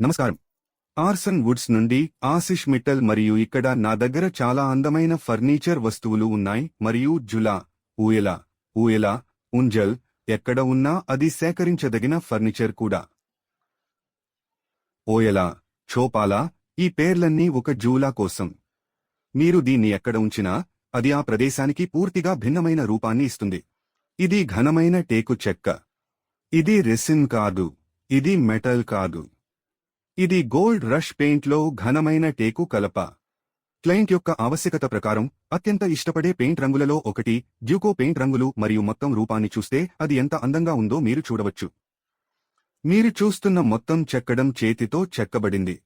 నమస్కారం. Arson Woods నుండి ఆశిష్ మిట్టల్ మరియు ఇక్కడ నా దగ్గర చాలా అందమైన ఫర్నిచర్ వస్తువులు ఉన్నాయి మరియు జులా, ఊయల, ఉంజల్ ఎక్కడ ఉన్నా అది సేకరించదగిన ఫర్నిచర్ కూడా. ఓయల, చోపాలా ఈ పేర్లన్నీ ఒక జూలా కోసం. మీరు దీన్ని ఎక్కడ ఉంచినా అది ఆ ప్రదేశానికి పూర్తిగా భిన్నమైన రూపాన్ని ఇస్తుంది. ఇది ఘనమైన టేకు చెక్క. ఇది రెసిన్ కాదు. ఇది మెటల్ కాదు. ఇది గోల్డ్ రష్ పెయింట్లో ఘనమైన టేకు కలప. క్లయింట్ యొక్క ఆవశ్యకత ప్రకారం అత్యంత ఇష్టపడే పెయింట్ రంగులలో ఒకటి డ్యూకో పెయింట్ రంగులు మరియు మొత్తం రూపాన్ని చూస్తే అది ఎంత అందంగా ఉందో మీరు చూడవచ్చు. మీరు చూస్తున్న మొత్తం చెక్కడం చేతితో చెక్కబడింది.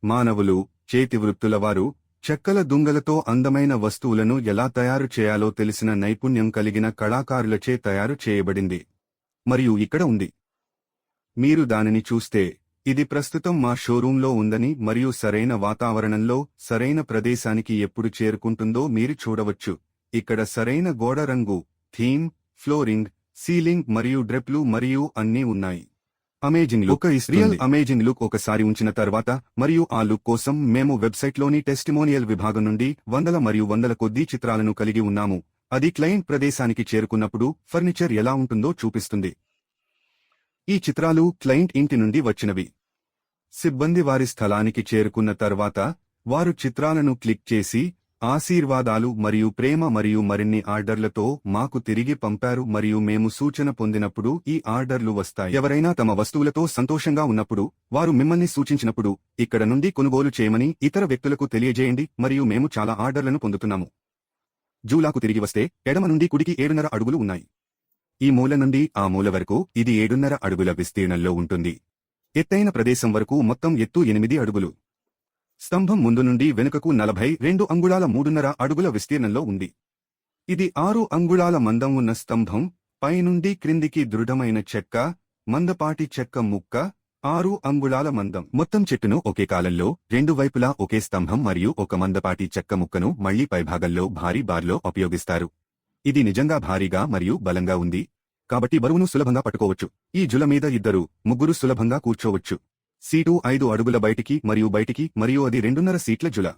మానవులు, చేతివృత్తులవారు చెక్కల దుంగలతో అందమైన వస్తువులను ఎలా తయారు చేయాలో తెలిసిన నైపుణ్యం కలిగిన కళాకారులచే తయారు చేయబడింది. మరియు ఇక్కడ ఉంది. మీరు దానిని చూస్తే ఇది ప్రస్తుతం మా షోరూంలో ఉందని మరియు సరైన వాతావరణంలో సరైన ప్రదేశానికి ఎప్పుడు చేరుకుంటుందో మీరు చూడవచ్చు. ఇక్కడ సరైన గోడ రంగు, థీమ్, ఫ్లోరింగ్, సీలింగ్ మరియు డ్రెప్లు మరియు అన్నీ ఉన్నాయి. Amazing look. Real amazing look ఒకసారి ఉంచిన తర్వాత మరియు ఆ లుక్ కోసం మేము వెబ్సైట్లోని టెస్టిమోనియల్ విభాగం నుండి వందల మరియు వందల కొద్దీ చిత్రాలను కలిగి ఉన్నాము. అది క్లయింట్ ప్రదేశానికి చేరుకున్నప్పుడు ఫర్నిచర్ ఎలా ఉంటుందో చూపిస్తుంది. ఈ చిత్రాలు క్లయింట్ ఇంటి నుండి వచ్చినవి. సిబ్బంది వారి స్థలానికి చేరుకున్న తర్వాత వారు చిత్రాలను క్లిక్ చేసి ఆశీర్వాదాలు మరియు ప్రేమ మరియు మరిన్ని ఆర్డర్లతో మాకు తిరిగి పంపారు మరియు మేము సూచన పొందినప్పుడు ఈ ఆర్డర్లు వస్తాయి. ఎవరైనా తమ వస్తువులతో సంతోషంగా ఉన్నప్పుడు వారు మిమ్మల్ని సూచించినప్పుడు ఇక్కడ నుండి కొనుగోలు చేయమని ఇతర వ్యక్తులకు తెలియజేయండి మరియు మేము చాలా ఆర్డర్లను పొందుతున్నాము. జూలాకు తిరిగి వస్తే ఎడమ నుండి కుడికి 7.5 అడుగులు ఉన్నాయి. ఈ మూల నుండి ఆ మూల వరకు ఇది 7.5 అడుగుల విస్తీర్ణంలో ఉంటుంది. ఎత్తైన ప్రదేశం వరకు మొత్తం ఎత్తు 8 అడుగులు. స్తంభం ముందు నుండి వెనుకకు 42 అంగుళాల 3.5 అడుగుల విస్తీర్ణంలో ఉంది. ఇది 6 అంగుళాల మందం ఉన్న స్తంభం, పైనుండి క్రిందికి దృఢమైన చెక్క, మందపాటి చెక్క ముక్క, 6 అంగుళాల మందం. మొత్తం చెట్టును ఒకే కాలంలో 2 వైపులా ఒకే స్తంభం మరియు ఒక మందపాటి చెక్క ముక్కను మళ్లీ పైభాగంలో భారీ బార్లో ఉపయోగిస్తారు. ఇది నిజంగా భారీగా మరియు బలంగా ఉంది కాబట్టి బరువును సులభంగా పట్టుకోవచ్చు. ఈ జుల మీద 2-3 సులభంగా కూర్చోవచ్చు. సీటు 5 అడుగుల బయటికి మరియు అది 2.5 సీట్ల జుల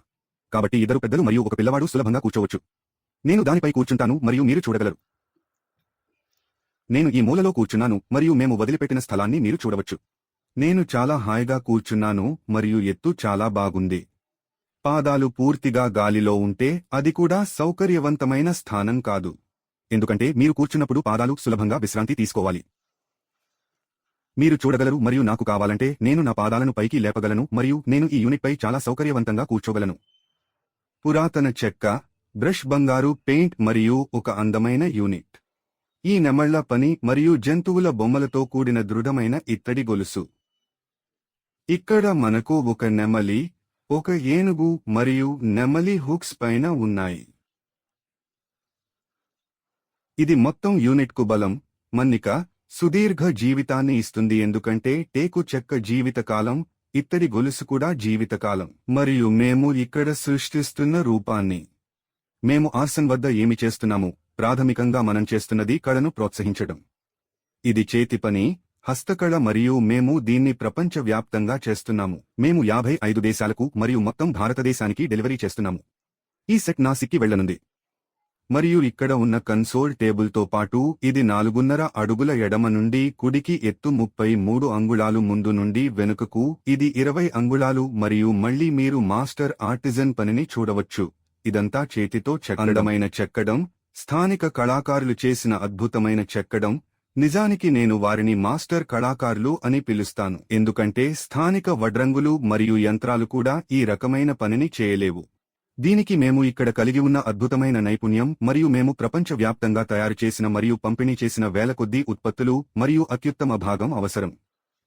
కాబట్టి 2 పెద్దలు మరియు ఒక పిల్లవాడు సులభంగా కూర్చోవచ్చు. నేను దానిపై కూర్చుంటాను మరియు మీరు చూడగలరు. నేను ఈ మూలలో కూర్చున్నాను మరియు మేము వదిలిపెట్టిన స్థలాన్ని మీరు చూడవచ్చు. నేను చాలా హాయిగా కూర్చున్నాను మరియు ఎత్తు చాలా బాగుంది. పాదాలు పూర్తిగా గాలిలో ఉంటే అది కూడా సౌకర్యవంతమైన స్థానం కాదు, ఎందుకంటే మీరు కూర్చున్నప్పుడు పాదాలు సులభంగా విశ్రాంతి తీసుకోవాలి. మీరు చూడగలరు మరియు నాకు కావాలంటే నేను నా పాదాలను పైకి లేపగలను మరియు నేను ఈ యూనిట్పై చాలా సౌకర్యవంతంగా కూర్చోగలను. పురాతన చెక్క, బ్రష్ బంగారు పెయింట్ మరియు ఒక అందమైన యూనిట్. ఈ నెమళ్ల పని మరియు జంతువుల బొమ్మలతో కూడిన దృఢమైన ఇత్తడి గొలుసు. ఇక్కడ మనకు ఒక నెమలి, ఒక ఏనుగు మరియు నెమలి హుక్స్ పైన ఉన్నాయి. ఇది మొత్తం యూనిట్కు బలం, మన్నిక, సుదీర్ఘ జీవితాన్ని ఇస్తుంది ఎందుకంటే టేకు చెక్క జీవితకాలం, ఇత్తడి గొలుసు కూడా జీవితకాలం. మరియు మేము ఇక్కడ సృష్టిస్తున్న రూపాన్ని. మేము ఆర్సన్ వద్ద ఏమి చేస్తున్నాము? ప్రాథమికంగా మనం చేస్తున్నది కళను ప్రోత్సహించడం. ఇది చేతి పని, హస్తకళ మరియు మేము దీన్ని ప్రపంచవ్యాప్తంగా చేస్తున్నాము. మేము 55 దేశాలకు మరియు మొత్తం భారతదేశానికి డెలివరీ చేస్తున్నాము. ఈ సెట్ నా సిక్కి వెళ్లనుంది. మరియు ఇక్కడ ఉన్న కన్సోల్ టేబుల్తో పాటు ఇది 4.5 అడుగుల ఎడమ నుండి కుడికి ఎత్తు 33 అంగుళాలు ముందు నుండి వెనుకకు ఇది 20 అంగుళాలు మరియు మళ్లీ మీరు మాస్టర్ ఆర్టిజన్ పనిని చూడవచ్చు. ఇదంతా చేతితో అందమైన చెక్కడం, స్థానిక కళాకారులు చేసిన అద్భుతమైన చెక్కడం. నిజానికి నేను వారిని మాస్టర్ కళాకారులు అని పిలుస్తాను ఎందుకంటే స్థానిక వడ్రంగులు మరియు యంత్రాలు కూడా ఈ రకమైన పనిని చేయలేవు. దీనికి మేము ఇక్కడ కలిగి ఉన్న అద్భుతమైన నైపుణ్యం మరియు మేము ప్రపంచవ్యాప్తంగా తయారు చేసిన మరియు పంపిణీ చేసిన వేల కొద్దీ ఉత్పత్తులు మరియు అత్యుత్తమ భాగం అవసరం.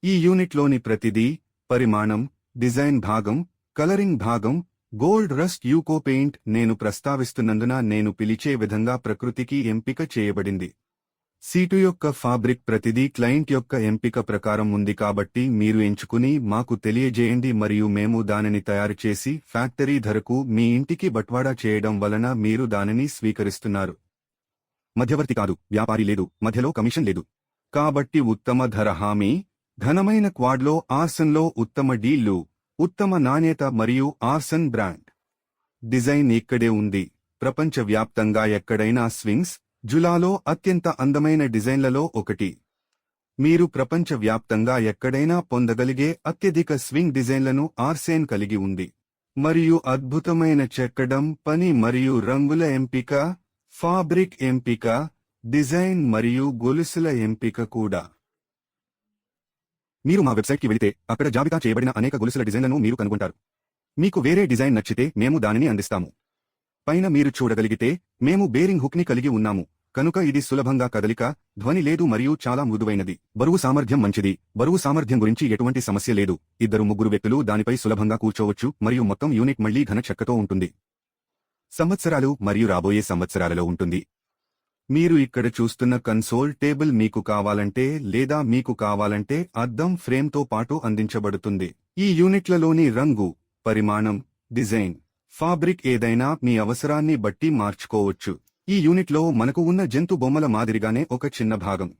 ఈ యూనిట్లోని ప్రతిదీ పరిమాణం, డిజైన్ భాగం, కలరింగ్ భాగం, గోల్డ్ రస్ట్ యూకో పెయింట్ నేను ప్రస్తావిస్తున్నందున నేను పిలిచే విధంగా ప్రకృతికి ఎంపిక చేయబడింది. సీటు యొక్క ఫాబ్రిక్ ప్రతిదీ క్లయింట్ యొక్క ఎంపిక ప్రకారం ఉంది కాబట్టి మీరు ఎంచుకుని మాకు తెలియజేయండి మరియు మేము దానిని తయారు చేసి ఫ్యాక్టరీ ధరకు మీ ఇంటికి బట్వాడా చేయడం వలన మీరు దానిని స్వీకరిస్తున్నారు. మధ్యవర్తి కాదు, వ్యాపారి లేదు, మధ్యలో కమిషన్ లేదు. కాబట్టి ఉత్తమ ధర హామీ, ఘనమైన క్వాడ్లో ఆర్సన్లో ఉత్తమ డీళ్లు, ఉత్తమ నాణ్యత మరియు ఆర్సన్ బ్రాండ్ డిజైన్ ఇక్కడే ఉంది. ప్రపంచవ్యాప్తంగా ఎక్కడైనా స్వింగ్స్ జులాలో అత్యంత అందమైన డిజైన్లలో ఒకటి. మీరు ప్రపంచవ్యాప్తంగా ఎక్కడైనా పొందగలిగే అత్యధిక స్వింగ్ డిజైన్లను ఆర్సేన్ కలిగి ఉంది. మరియు అద్భుతమైన చెక్కడం పని మరియు రంగుల ఎంపిక, ఫాబ్రిక్ ఎంపిక, డిజైన్ మరియు గొలుసుల ఎంపిక కూడా. మీరు మా వెబ్సైట్కి వెళితే అక్కడ జాబితా చేయబడిన అనేక గొలుసుల డిజైన్లను మీరు కనుగొంటారు. మీకు వేరే డిజైన్ నచ్చితే మేము దానిని అందిస్తాము. పైన మీరు చూడగలిగితే మేము బేరింగ్ హుక్ని కలిగి ఉన్నాము, కనుక ఇది సులభంగా కదలిక, ధ్వని లేదు మరియు చాలా మృదువైనది. బరువు సామర్థ్యం మంచిది. బరువు సామర్థ్యం గురించి ఎటువంటి సమస్య లేదు. 2-3 వ్యక్తులు దానిపై సులభంగా కూర్చోవచ్చు మరియు మొత్తం యూనిట్ మళ్లీ ఘన చెక్కతో ఉంటుంది. సంవత్సరాలు మరియు రాబోయే సంవత్సరాలలో ఉంటుంది. మీరు ఇక్కడ చూస్తున్న కన్సోల్ టేబుల్ మీకు కావాలంటే లేదా మీకు కావాలంటే అద్దం ఫ్రేమ్తో పాటు అందించబడుతుంది. ఈ యూనిట్లలోని రంగు, పరిమాణం, డిజైన్, ఫాబ్రిక్ ఏదైనా మీ అవసరాన్ని బట్టి మార్చుకోవచ్చు. ఈ యూనిట్లో మనకు ఉన్న జంతు బొమ్మల మాదిరిగానే ఒక చిన్న భాగం.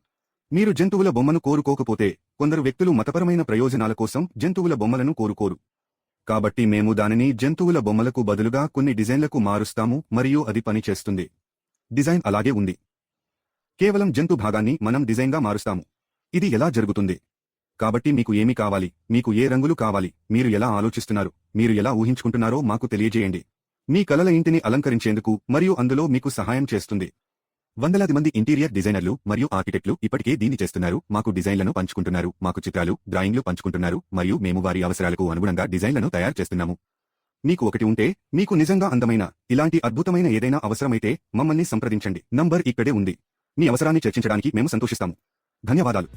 మీరు జంతువుల బొమ్మను కోరుకోకపోతే కొందరు వ్యక్తులు మతపరమైన ప్రయోజనాల కోసం జంతువుల బొమ్మలను కోరుకోరు. కాబట్టి మేము దానిని జంతువుల బొమ్మలకు బదులుగా కొన్ని డిజైన్లకు మారుస్తాము మరియు అది పనిచేస్తుంది. డిజైన్ అలాగే ఉంది. కేవలం జంతు భాగాన్ని మనం డిజైన్గా మారుస్తాము. ఇది ఎలా జరుగుతుంది? కాబట్టి మీకు ఏమి కావాలి, మీకు ఏ రంగులు కావాలి, మీరు ఎలా ఆలోచిస్తున్నారు, మీరు ఎలా ఊహించుకుంటున్నారో మాకు తెలియజేయండి. మీ కలల ఇంటిని అలంకరించేందుకు మరియు అందులో మీకు సహాయం చేస్తుంది. వందలాది మంది ఇంటీరియర్ డిజైనర్లు మరియు ఆర్కిటెక్ట్లు ఇప్పటికే దీన్ని చేస్తున్నారు. మాకు డిజైన్లను పంచుకుంటున్నారు, మాకు చిత్రాలు, డ్రాయింగ్లు పంచుకుంటున్నారు మరియు మేము వారి అవసరాలకు అనుగుణంగా డిజైన్లను తయారు చేస్తున్నాము. మీకు ఒకటి ఉంటే, మీకు నిజంగా అందమైన, ఇలాంటి అద్భుతమైన ఏదైనా అవసరమైతే మమ్మల్ని సంప్రదించండి. నంబర్ ఇక్కడే ఉంది. మీ అవసరాన్ని చర్చించడానికి మేము సంతోషిస్తాము. ధన్యవాదాలు.